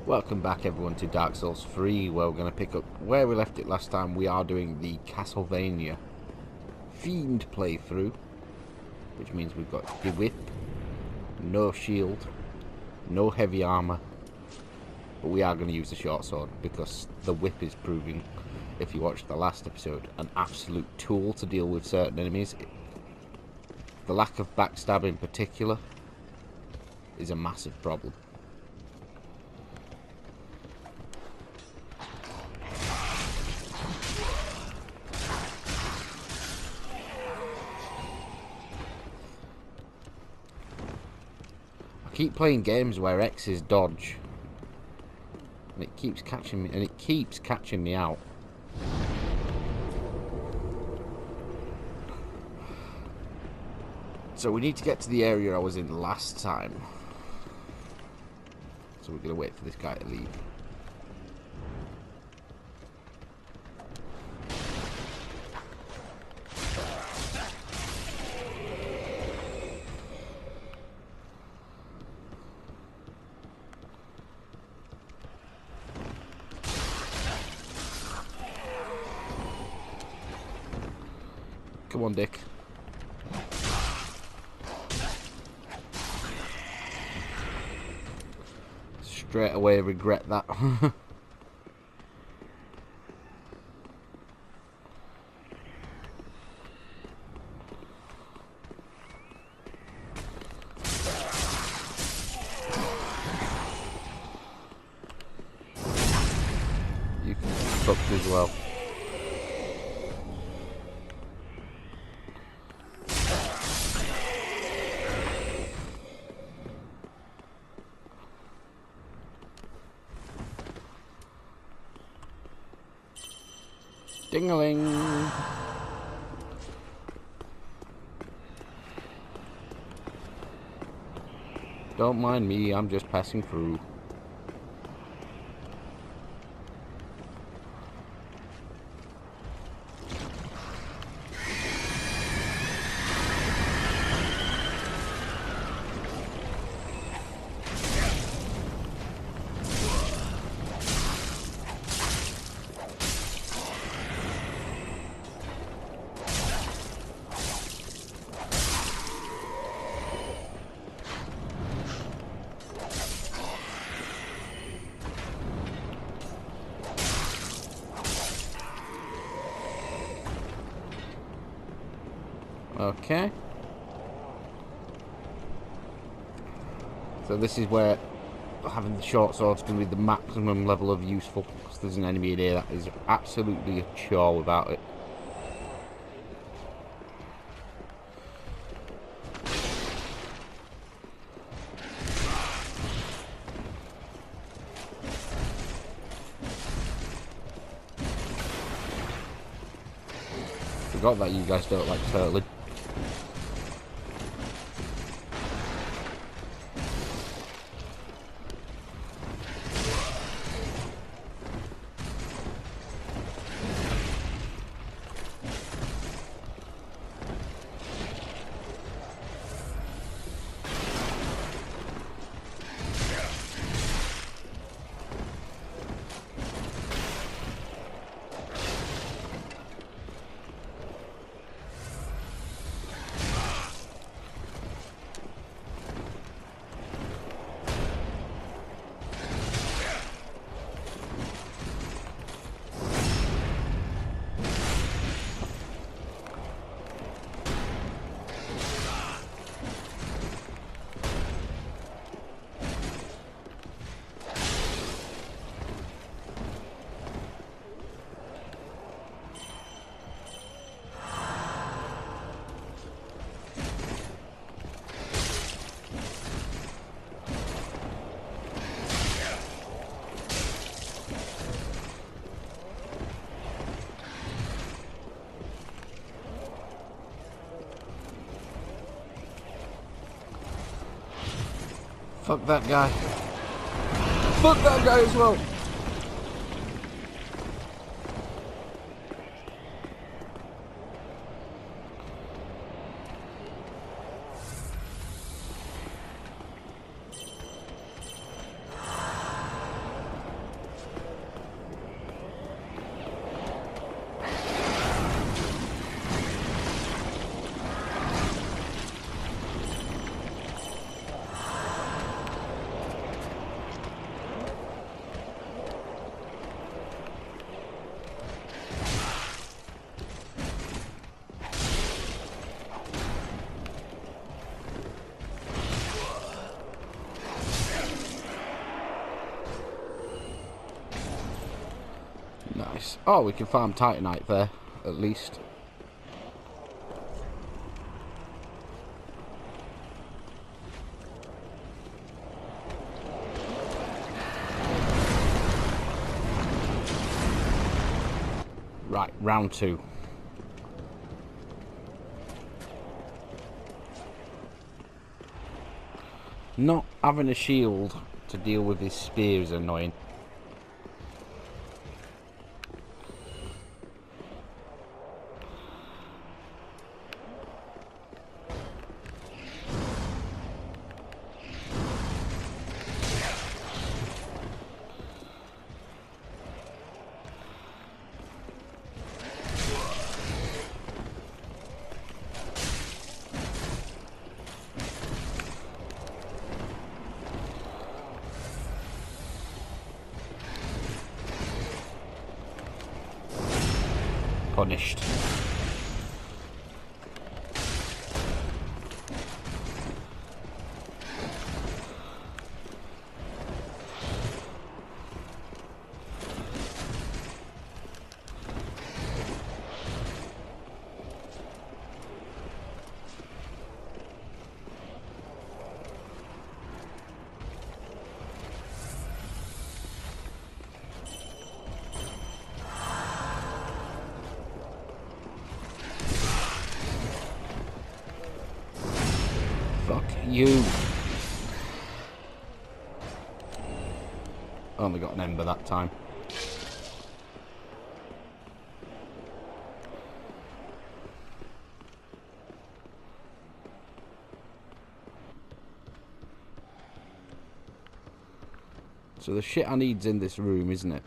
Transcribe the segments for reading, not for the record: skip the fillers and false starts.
Welcome back everyone to Dark Souls 3, where we're going to pick up where we left it last time. We are doing the Castlevania Fiend playthrough, which means we've got the whip, no shield, no heavy armour, but we are going to use the short sword because the whip is proving, if you watched the last episode, an absolute tool to deal with certain enemies. The lack of backstab in particular is a massive problem. I keep playing games where X is dodge, and it keeps catching me, out. So we need to get to the area I was in last time. So we're gonna wait for this guy to leave. Come on, Dick. Straight away regret that. You can fuck as well. Ding-a-ling. Don't mind me, I'm just passing through. Okay. So this is where having the short sword's going to be the maximum level of useful, because there's an enemy in here that is absolutely a chore without it. Forgot that you guys don't like turtling. Fuck that guy. Fuck that guy as well. this. Oh, we can farm Titanite there, at least. Right, round 2. Not having a shield to deal with his spear is annoying. Punished. Fuck you. Only got an ember that time. So the shit I need's in this room, isn't it?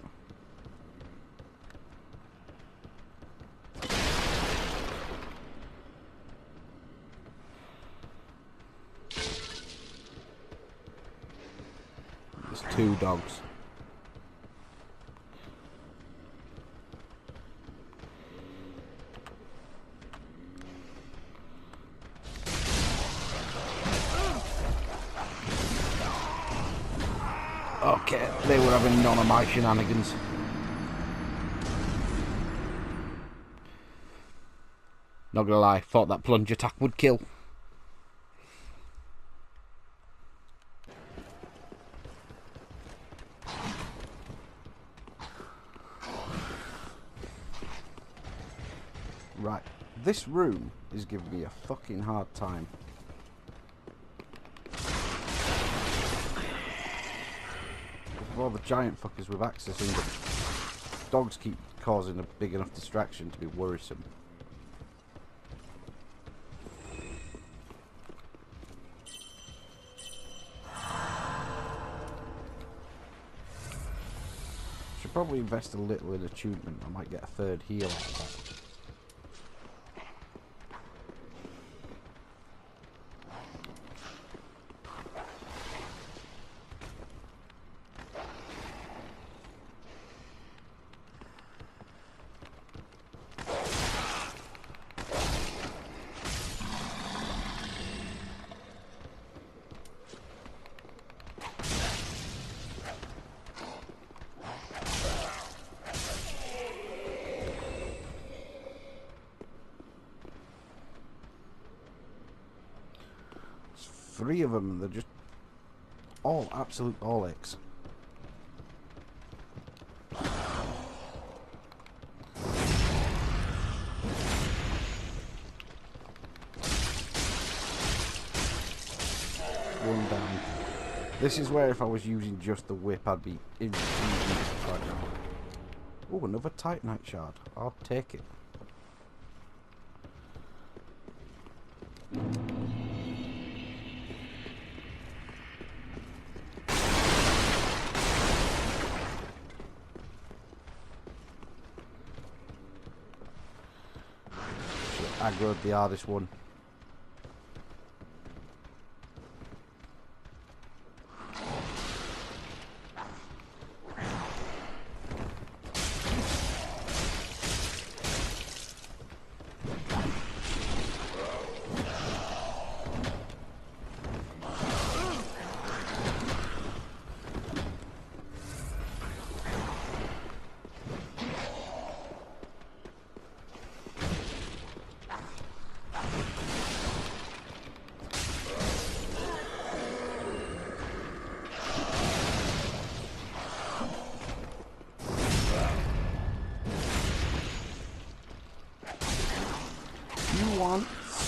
There's 2 dogs. Okay, they were having none of my shenanigans. Not gonna lie, thought that plunge attack would kill. Right, this room is giving me a fucking hard time. All the giant fuckers with access in them. Dogs keep causing a big enough distraction to be worrisome. Should probably invest a little in attunement. I might get a 3rd heal out of that. Three of them, they're just all absolute all-X. One down. This is where if I was using just the whip, I'd be instantly fragile. Oh, another Titanite shard. I'll take it. Aggroed the hardest one.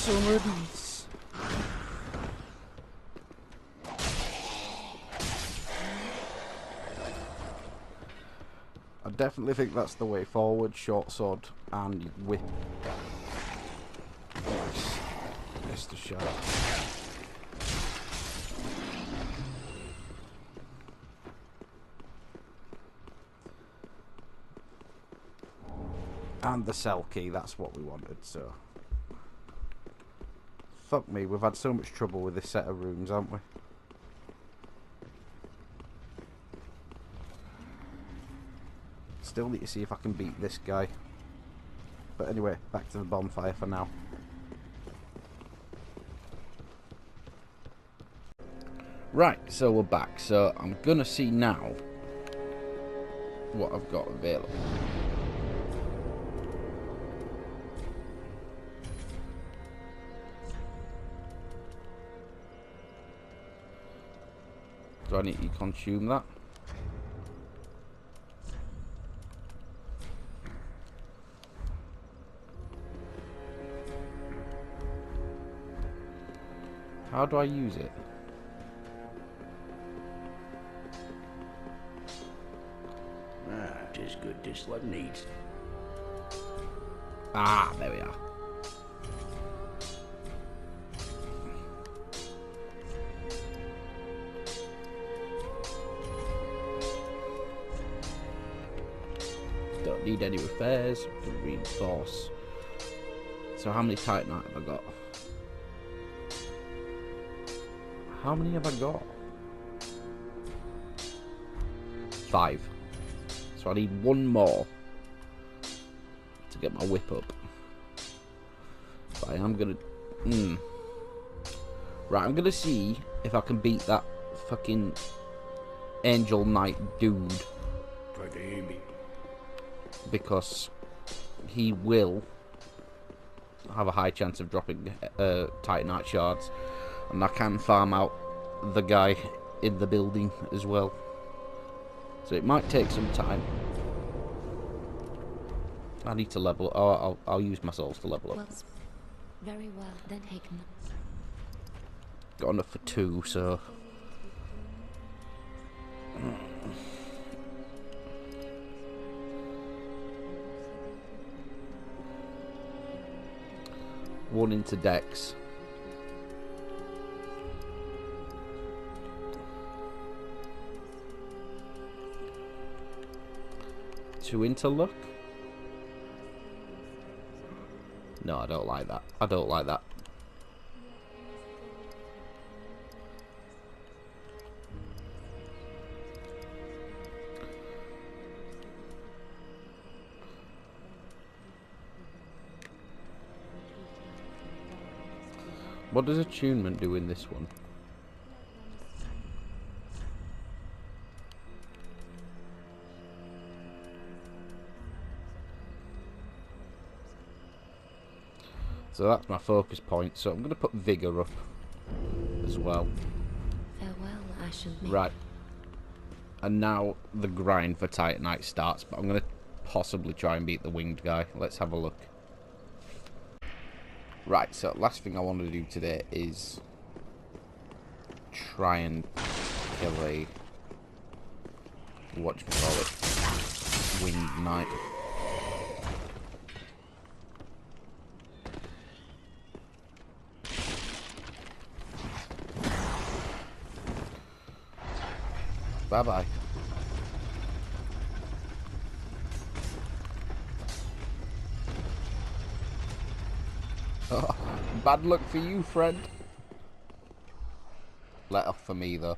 some of these. I definitely think that's the way forward. Short sword and whip. Nice. Missed a shot. And the cell key, that's what we wanted, so. Fuck me, we've had so much trouble with this set of rooms, haven't we? Still need to see if I can beat this guy. But anyway, back to the bonfire for now. Right, so we're back. So I'm gonna see now what I've got available. Do I need to consume that? How do I use it? Ah, 'tis good this lad needs. Ah, there we are. Don't need any repairs to reinforce. So how many Titanite have I got? How many have I got? 5. So I need one more to get my whip up. But I am gonna... Right, I'm gonna see if I can beat that fucking Angel Knight dude. Try to hear me. Because he will have a high chance of dropping Titanite shards. And I can farm out the guy in the building as well. So it might take some time. I need to level up. Oh, I'll use my souls to level up. Well, very well, then Haken. Got enough for 2, so... One into Dex. Two into luck? No, I don't like that. I don't like that. What does attunement do in this one? So that's my focus point. So I'm going to put Vigour up as well. Farewell, Ashen Maid. Right. And now the grind for Titanite starts. But I'm going to possibly try and beat the winged guy. Let's have a look. Right, so last thing I want to do today is try and kill a... what do you call it? Winged knight. Bye-bye. Oh, bad luck for you, friend. Let off for me, though.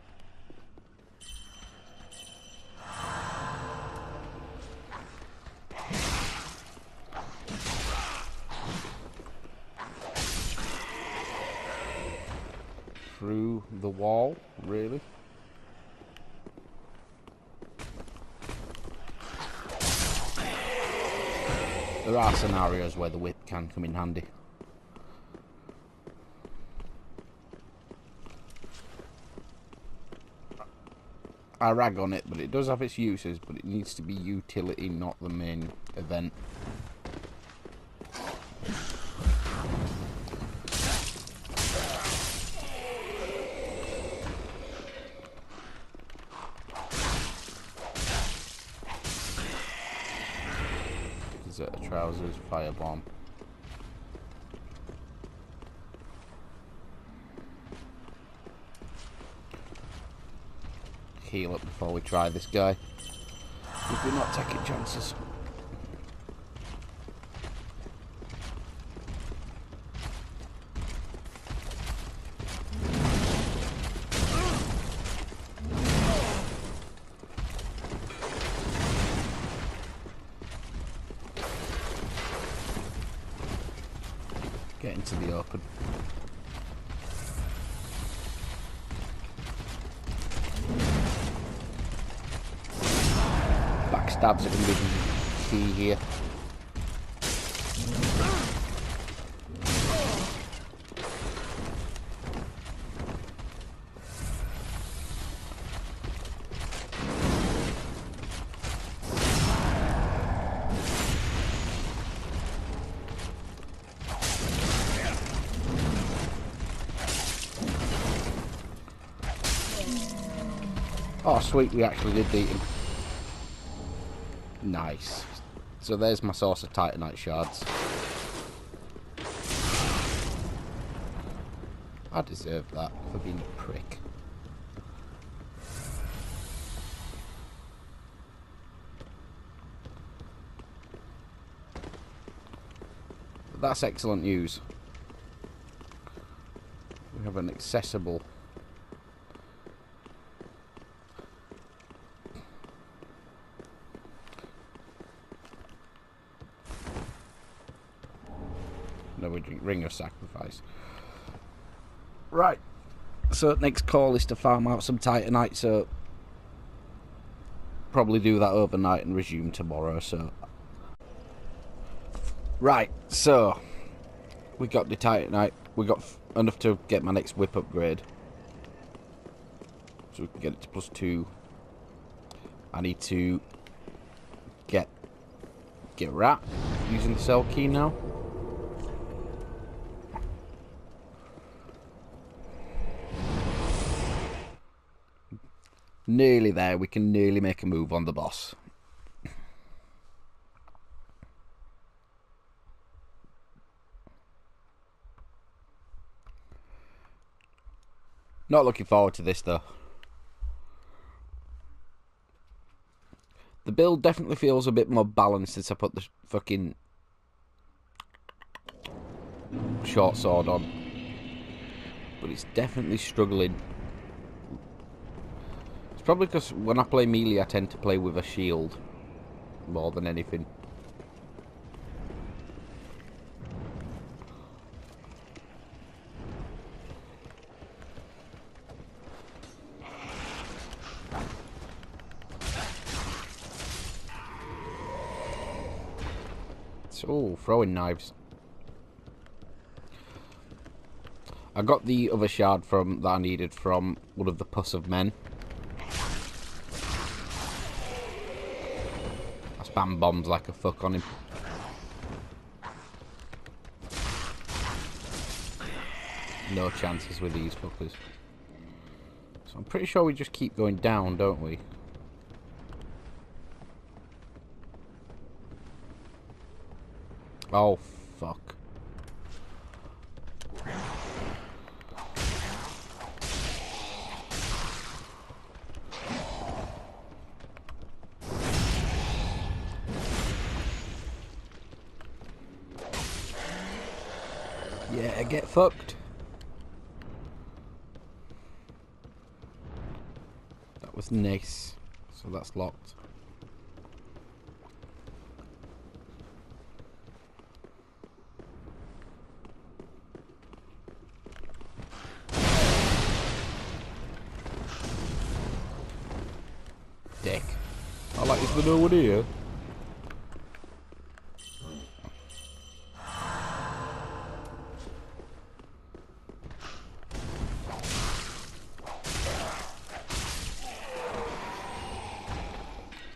Through the wall, really? There are scenarios where the whip can come in handy. I rag on it, but it does have its uses, but it needs to be utility, not the main event. Deserter trousers, firebomb. Heal up before we try this guy. Because we're not taking chances. Get into the open. Backstabs are going to be key here. Oh sweet, we actually did beat him. Nice. So there's my source of Titanite shards. I deserve that for being a prick. But that's excellent news. We have an accessible Ring of Sacrifice. Right. So next call is to farm out some Titanite, so probably do that overnight and resume tomorrow, so. Right, so we got the Titanite. We got enough to get my next whip upgrade. So we can get it to +2. I need to get rat using the cell key now. Nearly there, we can nearly make a move on the boss. Not looking forward to this though. The build definitely feels a bit more balanced since I put the fucking short sword on. But it's definitely struggling. Probably because when I play melee I tend to play with a shield more than anything. So, throwing knives. I got the other shard that I needed from one of the Pus of Men. Spam bombs like a fuck on him. No chances with these fuckers. So I'm pretty sure we just keep going down, don't we? Oh, fuck. Yeah, get fucked. That was nice. So that's locked. Dick. I like, is there no one here?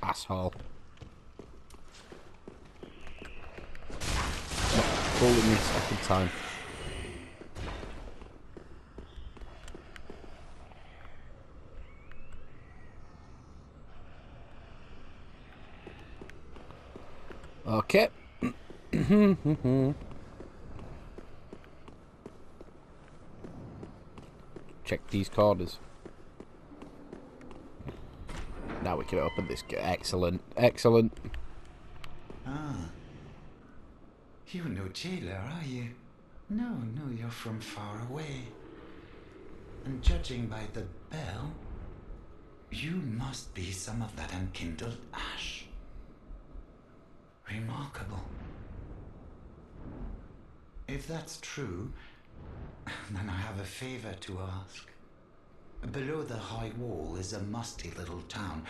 Asshole. Not fooling me second time. Okay, Check these corners. Now we can open this. Excellent, excellent. Ah. You're no jailer, are you? No, you're from far away. And judging by the bell, you must be some of that unkindled ash. Remarkable. If that's true, then I have a favor to ask. Below the high wall is a musty little town.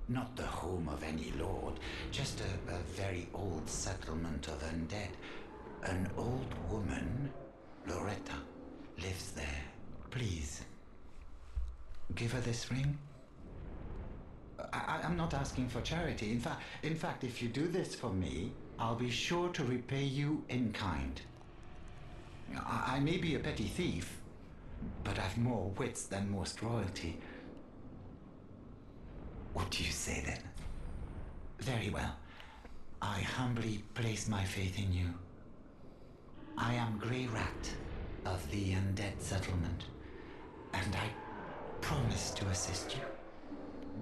Not the home of any lord, just a very old settlement of undead. An old woman, Loretta, lives there. Please, give her this ring. I'm not asking for charity. In fact, if you do this for me, I'll be sure to repay you in kind. I may be a petty thief, but I've more wits than most royalty. What do you say then? Very well. I humbly place my faith in you. I am Grey Rat of the Undead Settlement, and I promise to assist you.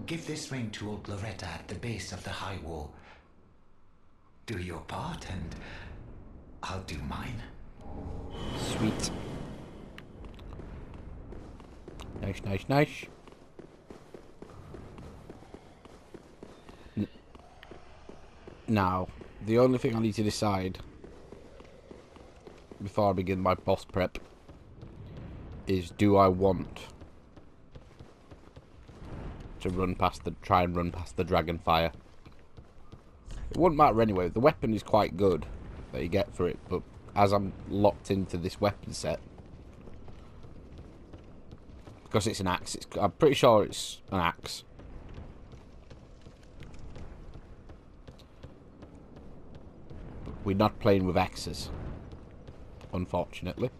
Give this ring to old Loretta at the base of the high wall. Do your part, and I'll do mine. Sweet. Nice. Now, the only thing I need to decide before I begin my boss prep is, do I want to try and run past the dragon fire? It wouldn't matter anyway. The weapon is quite good that you get for it, but as I'm locked into this weapon set, because it's an axe, I'm pretty sure it's an axe. We're not playing with axes, unfortunately.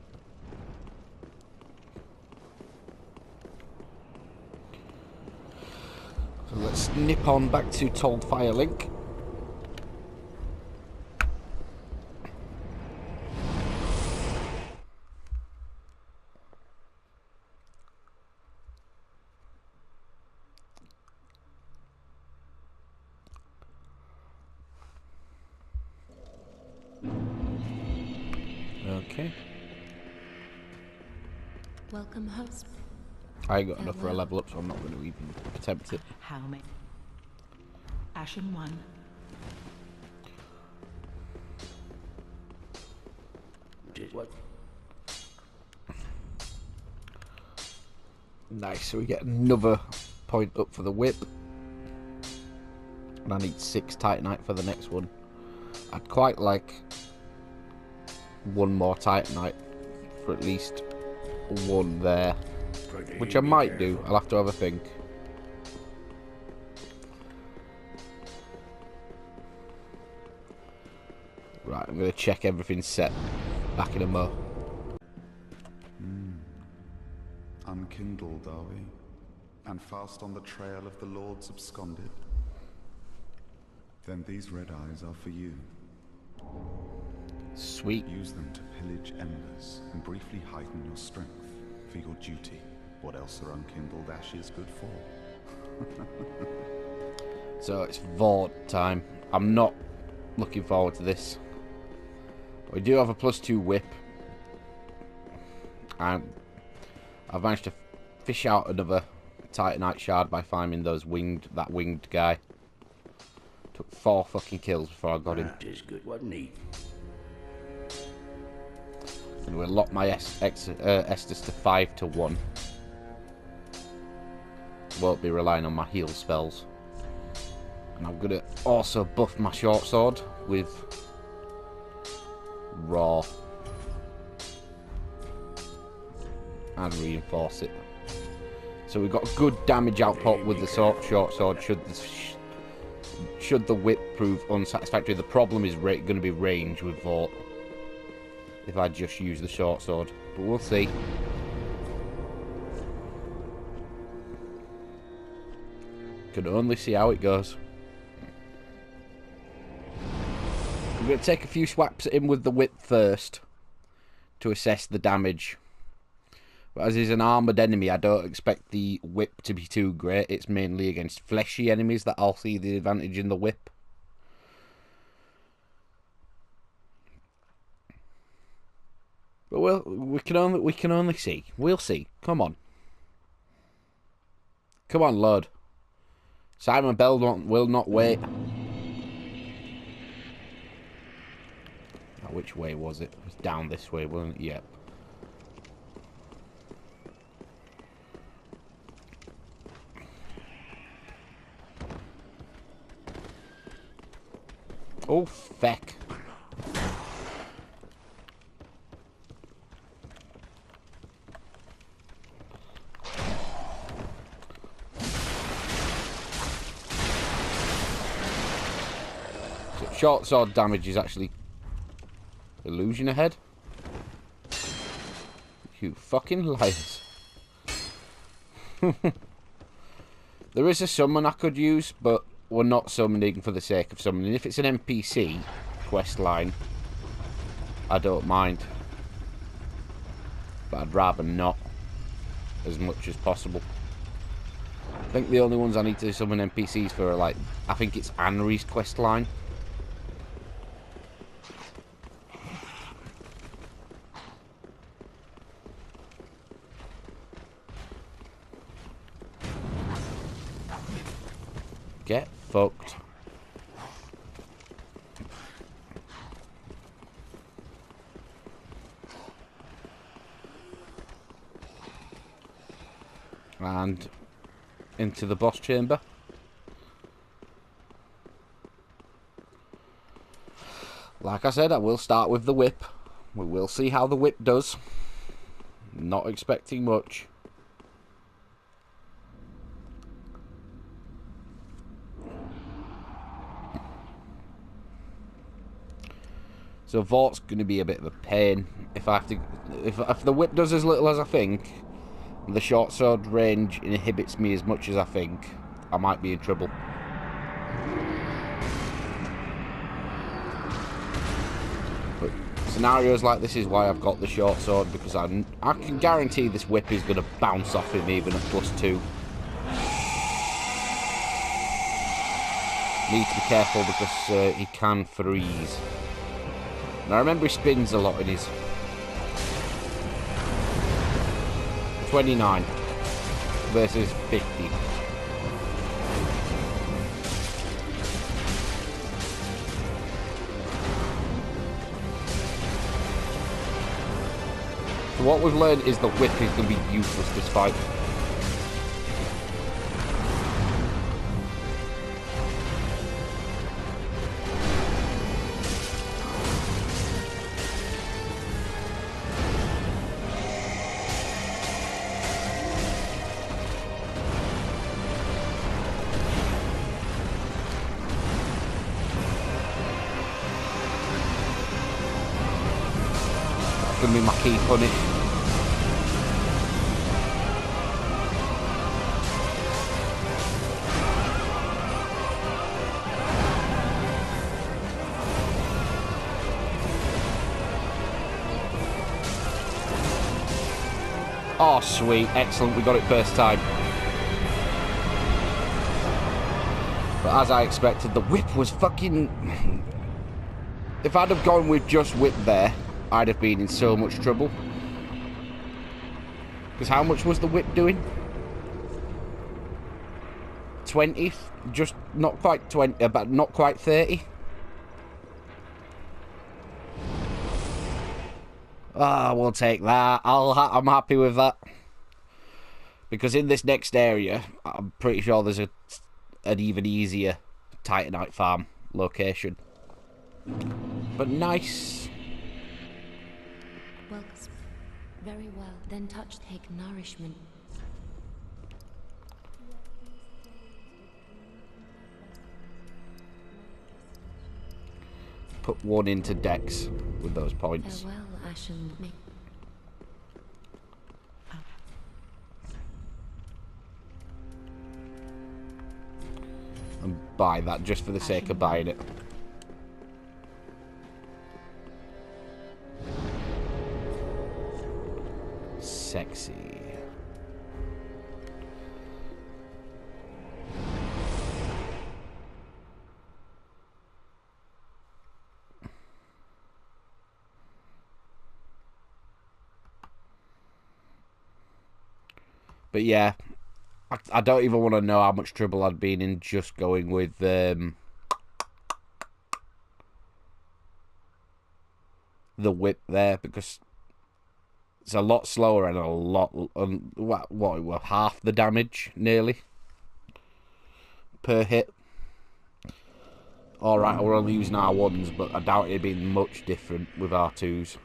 So let's nip on back to Told Firelink. Okay. Welcome, host. I ain't got enough for a level up, so I'm not going to even attempt it. How many? Ashen one. What? Nice, so we get another point up for the whip. And I need 6 Titanite for the next one. I'd quite like one more Titanite for at least one there. Which I might do. I'll have to have a think. Right, I'm going to check everything's set. Back in a mo. Unkindled, are we? And fast on the trail of the Lords absconded? Then these red eyes are for you. Sweet. Use them to pillage embers and briefly heighten your strength for your duty. What else are unkindled ashes good for? So it's Vordt time. I'm not looking forward to this. We do have a +2 whip. And I've managed to fish out another Titanite shard by finding that winged guy. Took 4 fucking kills before I got him. That is good, wasn't he? And we'll lock my Estus to 5-1. Won't be relying on my heal spells. And I'm gonna also buff my short sword with raw and reinforce it. So we've got good damage output with the short sword. Should the whip prove unsatisfactory, the problem is going to be range with Vordt if I just use the short sword, but we'll see. Can only see how it goes. I'm going to take a few swipes at him with the whip first to assess the damage. But as he's an armoured enemy, I don't expect the whip to be too great. It's mainly against fleshy enemies that I'll see the advantage in the whip. But we can only see. We'll see. Come on. Come on, Lord. Simon Bell will not wait. Now, which way was it? It was down this way, wasn't it? Yep. Oh, feck. So short sword damage is actually illusion ahead. You fucking liars. There is a summon I could use, but we're not summoning for the sake of summoning. If it's an NPC quest line, I don't mind. But I'd rather not, as much as possible. I think the only ones I need to summon NPCs for are like, I think it's Anri's quest line. Get fucked. And into the boss chamber. Like I said, I will start with the whip. We will see how the whip does. Not expecting much. So Vordt's going to be a bit of a pain if I have to. If the whip does as little as I think, the short sword range inhibits me as much as I think, I might be in trouble. But scenarios like this is why I've got the short sword, because I can guarantee this whip is going to bounce off him even at +2. Need to be careful because he can freeze. And I remember he spins a lot in his 29 versus 50. So what we've learned is the whip is going to be useless this fight. Gonna be my key punish. Oh sweet, excellent, we got it first time. But as I expected, the whip was fucking... If I'd have gone with just whip there, I'd have been in so much trouble. Because how much was the whip doing? 20? Just not quite 20, but not quite 30. Ah, we'll take that. I'm happy with that. Because in this next area, I'm pretty sure there's an even easier Titanite farm location. But nice. Well, very well. Then touch, take nourishment. Put one into Dex with those points. Farewell, Ashen. And buy that just for the sake of buying it. sexy. But yeah, I don't even want to know how much trouble I'd been in just going with the whip there, because it's a lot slower and a lot, what half the damage nearly per hit. Alright, we're only using R1s, but I doubt it'd be much different with R2s.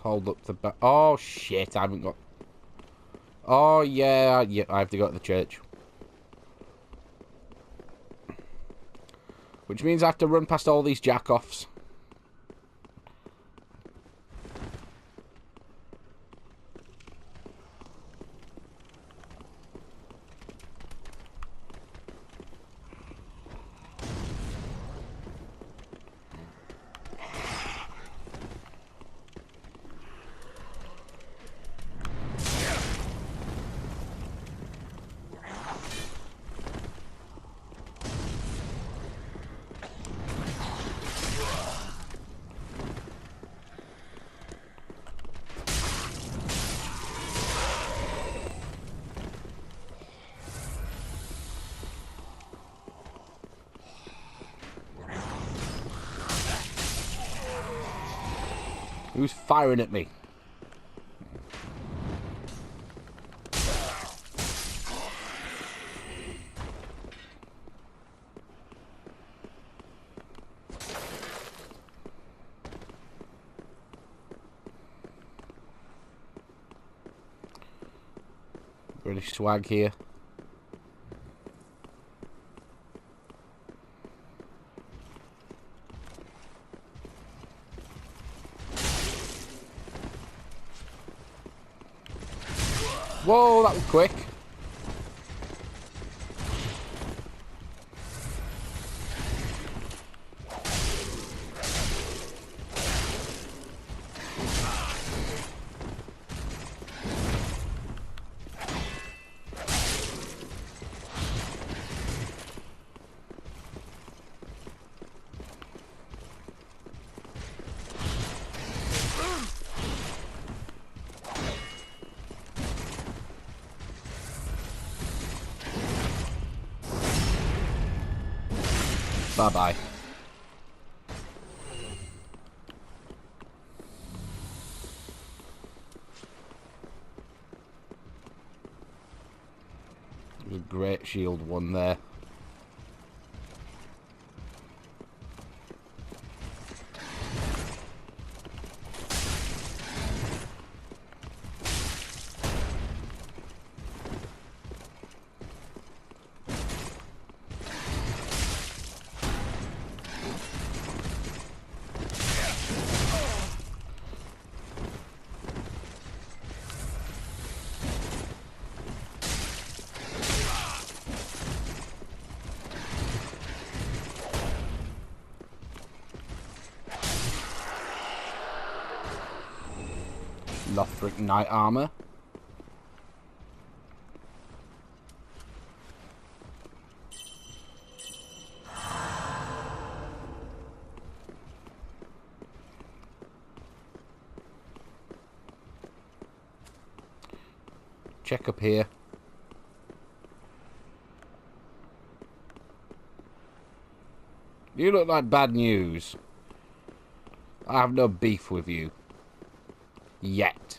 Hold up the back. Oh shit, I haven't got... Oh yeah, I have to go to the church. Which means I have to run past all these jack-offs. Who's firing at me? British swag here. Whoa, that was quick. Bye-bye. There's a great shield one there. Lothric Knight armor. Check up here. You look like bad news. I have no beef with you. Yet.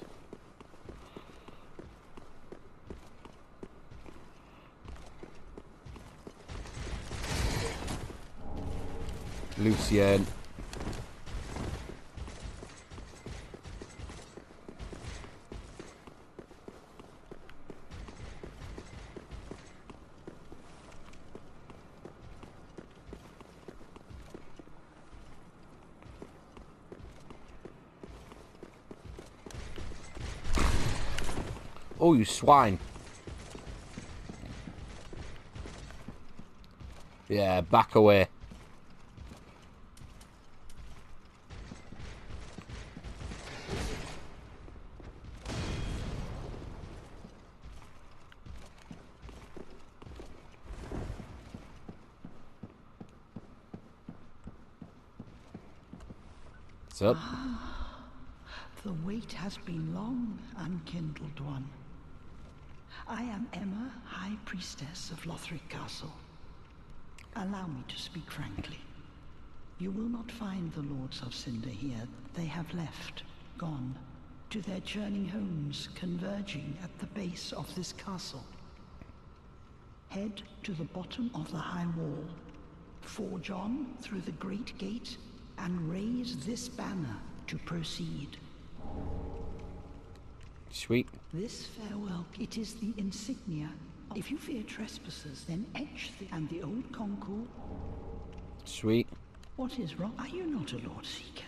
Lucien. Oh, you swine. Yeah, back away. What's up? The wait has been long, unkindled one. I am Emma, High Priestess of Lothric Castle. Allow me to speak frankly. You will not find the Lords of Cinder here. They have left, gone, to their churning homes, converging at the base of this castle. Head to the bottom of the high wall, forge on through the great gate, and raise this banner to proceed. Sweet. This farewell, it is the insignia. If you fear trespassers, then etch and the old concours. Sweet. What is wrong? Are you not a Lord Seeker?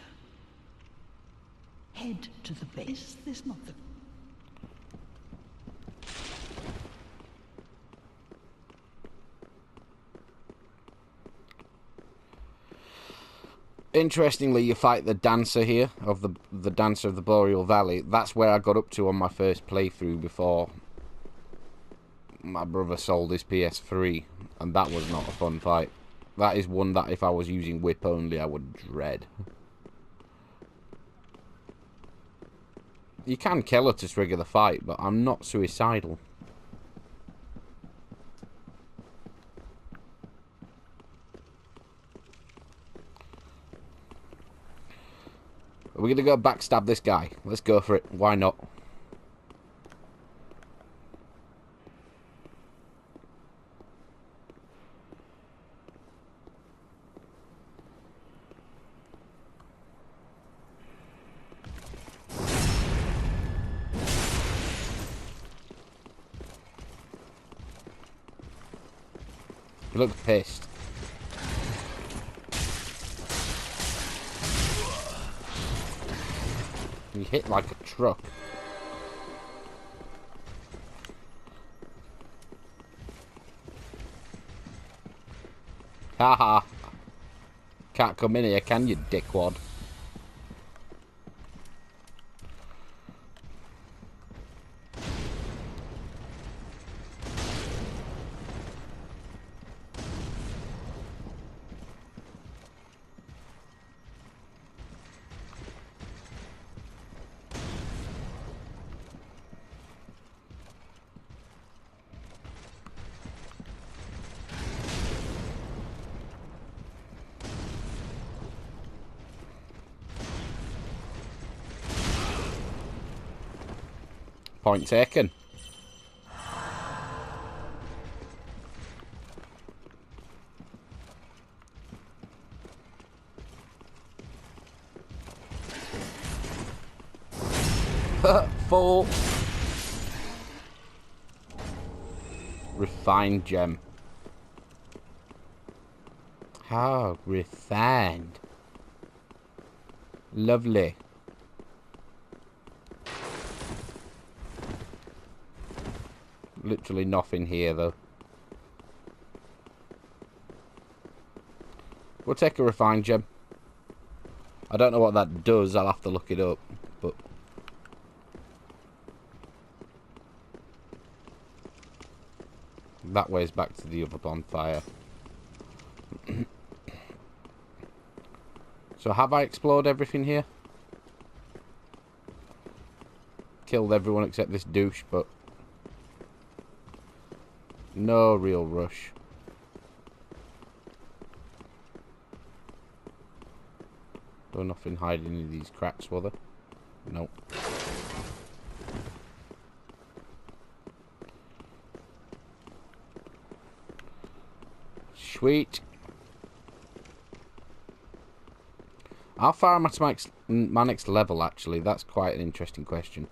Head to the base. Is this not the... Interestingly, you fight the dancer here, of the dancer of the Boreal Valley. That's where I got up to on my first playthrough before my brother sold his PS3, and that was not a fun fight. That is one that if I was using whip only, I would dread. You can kill her to trigger the fight, but I'm not suicidal. Are we going to go backstab this guy? Let's go for it. Why not? He looks pissed. He hit like a truck. Haha. Can't come in here, can you, dickwad? Point taken. Full. Refined gem. How refined. Lovely. Literally nothing here, though. We'll take a refined gem. I don't know what that does. I'll have to look it up. But that way is back to the other bonfire. So have I explored everything here? Killed everyone except this douche, but no real rush. There's nothing hiding in these cracks, were there? Nope. Sweet. How far am I to my next level, actually? That's quite an interesting question.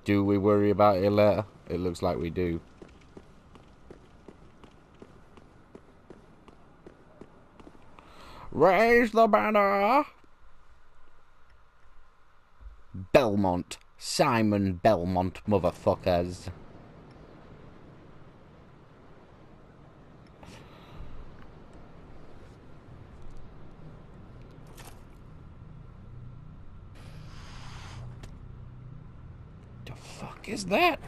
Do we worry about it later? It looks like we do. Raise the banner! Belmont. Simon Belmont, motherfuckers. The fuck is that?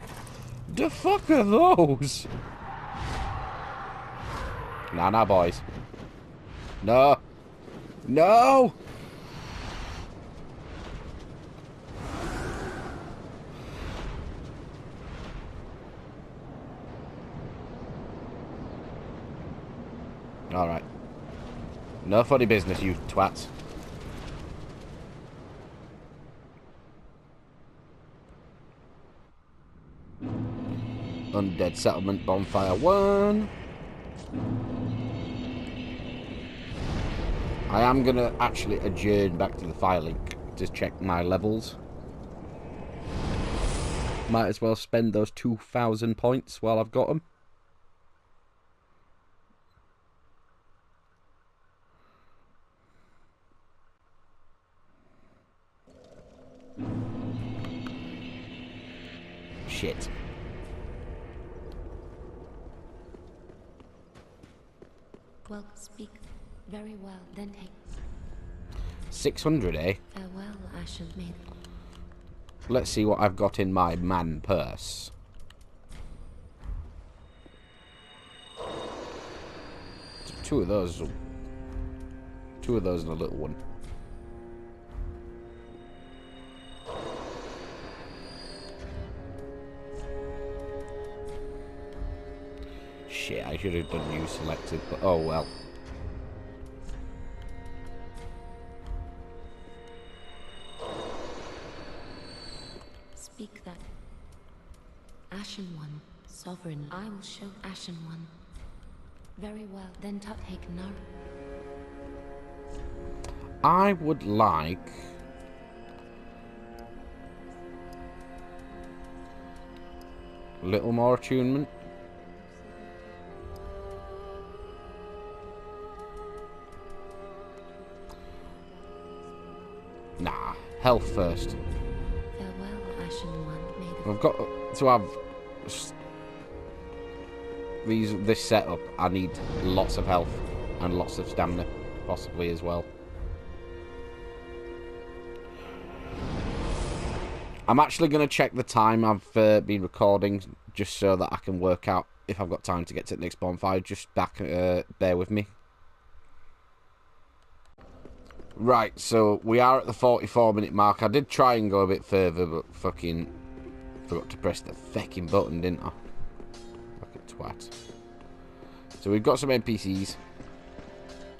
The fuck are those? Nah, boys. No. No! Alright. No funny business, you twats. Undead Settlement Bonfire 1. I am going to actually adjourn back to the fire link to check my levels. Might as well spend those 2,000 points while I've got them. Shit. Well, speak. Very well, then take 600, eh? farewell, Ashen Maiden. Let's see what I've got in my man purse. Two of those and a little one. Shit, I should have done you selected, but oh well. Speak that. Ashen One, Sovereign, I will show Ashen One. Very well, then take Nari. I would like a little more attunement. Nah, health first. Farewell, Ashen One, may the I've got to have this setup. I need lots of health and lots of stamina, possibly as well. I'm actually going to check the time I've been recording, just so that I can work out if I've got time to get to the next bonfire. Just bear with me. Right, so we are at the 44-minute mark. I did try and go a bit further, but fucking forgot to press the fucking button, didn't I? Fucking twat. So we've got some NPCs.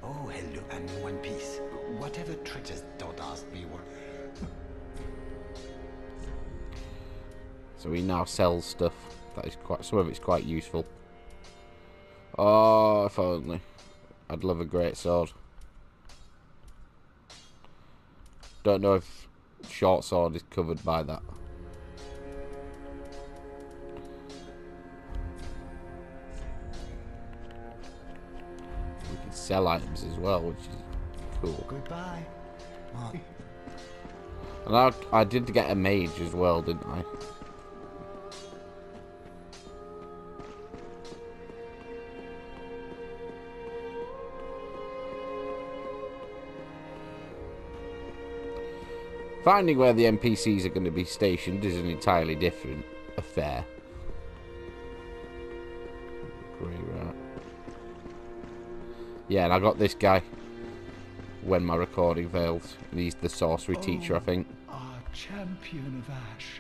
Oh, hello, and One Piece. Whatever treasures don't ask me what. So he now sells stuff. That is quite. Some of it's quite useful. Oh, if only. I'd love a great sword. Don't know if short sword is covered by that. We can sell items as well, which is cool. Goodbye. Oh. And I did get a mage as well, didn't I? Finding where the NPCs are going to be stationed is an entirely different affair. Grey rat. Yeah, and I got this guy when my recording failed. And he's the sorcery teacher, I think. Our champion of Ash,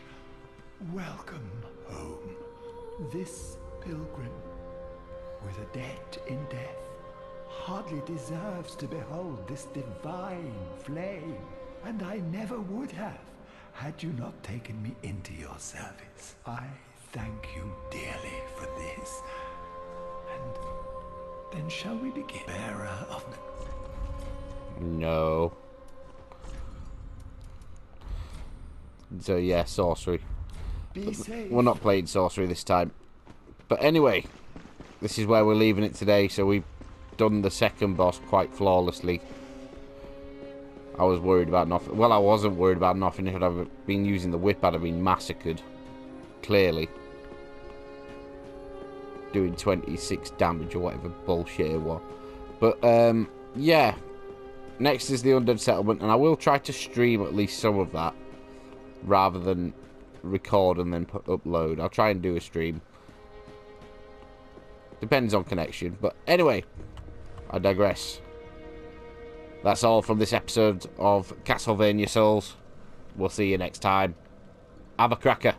welcome home. This pilgrim, with a debt in death, hardly deserves to behold this divine flame. And I never would have, had you not taken me into your service. I thank you dearly for this. And then shall we begin? Bearer of... No. So yeah, sorcery. Be safe. We're not playing sorcery this time. But anyway, this is where we're leaving it today. So we've done the second boss quite flawlessly. I was worried about nothing. Well, I wasn't worried about nothing. If I'd been using the whip, I'd have been massacred. Clearly. Doing 26 damage or whatever bullshit it was. But, yeah. Next is the Undead Settlement, and I will try to stream at least some of that. Rather than record and then upload. I'll try and do a stream. Depends on connection. But anyway, I digress. That's all from this episode of Castlevania Souls. We'll see you next time. Have a cracker.